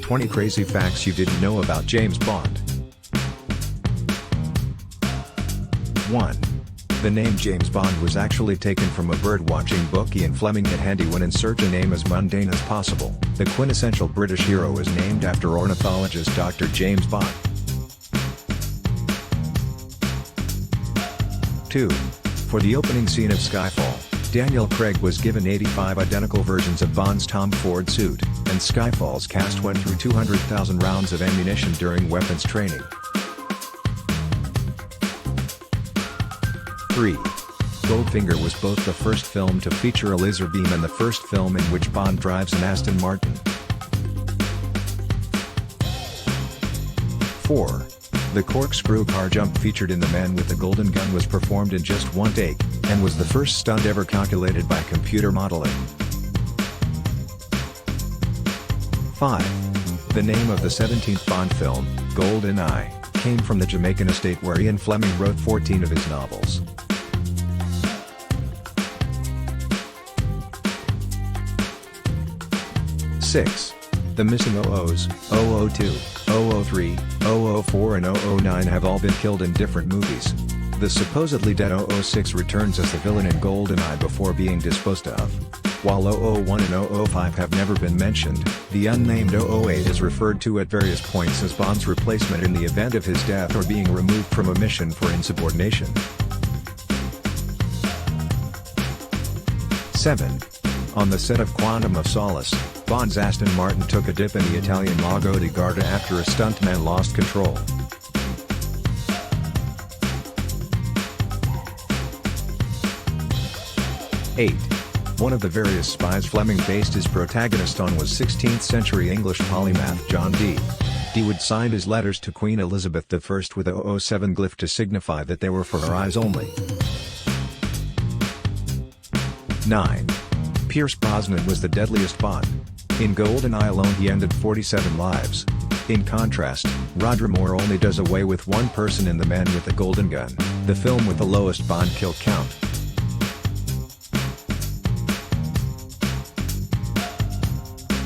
20 Crazy Facts You Didn't Know About James Bond. 1. The name James Bond was actually taken from a bird-watching book Ian Fleming had handy when in search a name as mundane as possible. The quintessential British hero is named after ornithologist Dr. James Bond. 2. For the opening scene of Skyfall, Daniel Craig was given 85 identical versions of Bond's Tom Ford suit, and Skyfall's cast went through 200,000 rounds of ammunition during weapons training. 3. Goldfinger was both the first film to feature a laser beam and the first film in which Bond drives an Aston Martin. 4. The corkscrew car jump featured in The Man with the Golden Gun was performed in just one take, and was the first stunt ever calculated by computer modeling. 5. The name of the 17th Bond film, GoldenEye, came from the Jamaican estate where Ian Fleming wrote 14 of his novels. 6. The missing 00s, 002, 003, 004 and 009 have all been killed in different movies. The supposedly dead 006 returns as the villain in GoldenEye before being disposed of. While 001 and 005 have never been mentioned, the unnamed 008 is referred to at various points as Bond's replacement in the event of his death or being removed from a mission for insubordination. 7. On the set of Quantum of Solace, Bond's Aston Martin took a dip in the Italian Lago di Garda after a stuntman lost control. 8. One of the various spies Fleming based his protagonist on was 16th-century English polymath John Dee. Dee would sign his letters to Queen Elizabeth I with a 007 glyph to signify that they were for her eyes only. 9. Pierce Brosnan was the deadliest Bond. In GoldenEye alone he ended 47 lives. In contrast, Roger Moore only does away with one person in The Man with the Golden Gun, the film with the lowest Bond kill count.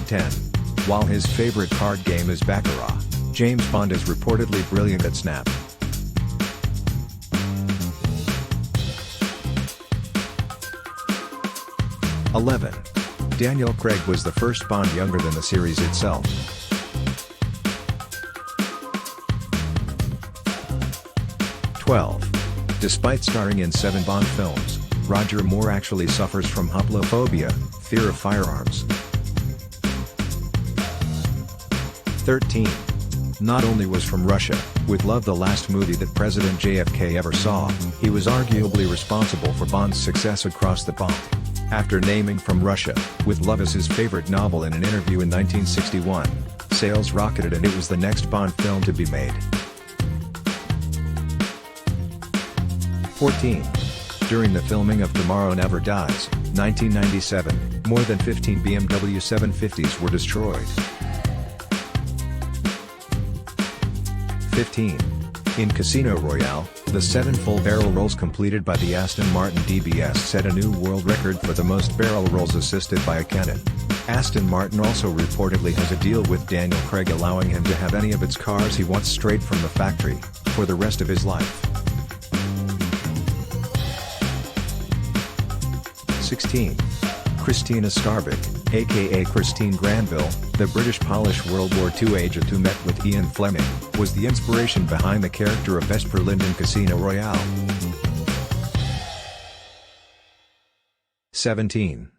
10. While his favorite card game is Baccarat, James Bond is reportedly brilliant at Snap. 11. Daniel Craig was the first Bond younger than the series itself. 12. Despite starring in 7 Bond films, Roger Moore actually suffers from hoplophobia, fear of firearms. 13. Not only was From Russia, with Love the last movie that President JFK ever saw, he was arguably responsible for Bond's success across the pond. After naming From Russia, with Love as his favorite novel in an interview in 1961, sales rocketed and it was the next Bond film to be made. 14. During the filming of Tomorrow Never Dies, 1997, more than 15 BMW 750s were destroyed. 15. In Casino Royale, the 7 full barrel rolls completed by the Aston Martin DBS set a new world record for the most barrel rolls assisted by a cannon. Aston Martin also reportedly has a deal with Daniel Craig allowing him to have any of its cars he wants straight from the factory, for the rest of his life. 16. Christina Starbuck, aka Christine Granville, the British Polish World War II agent who met with Ian Fleming, was the inspiration behind the character of Vesper Lynd in Casino Royale. 17.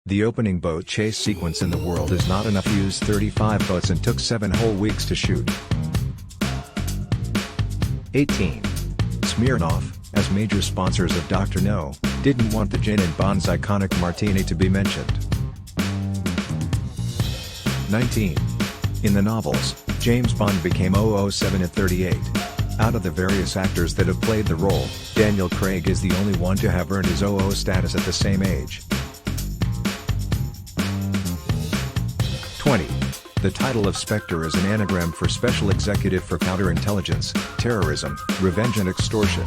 The opening boat chase sequence in the world is not enough. Used 35 boats and took 7 whole weeks to shoot. 18. Smirnoff, as major sponsors of Dr. No, didn't want the gin in Bond's iconic martini to be mentioned. 19. In the novels, James Bond became 007 at 38. Out of the various actors that have played the role, Daniel Craig is the only one to have earned his 00 status at the same age. 20. The title of Spectre is an anagram for Special Executive for Counterintelligence, Terrorism, Revenge and Extortion.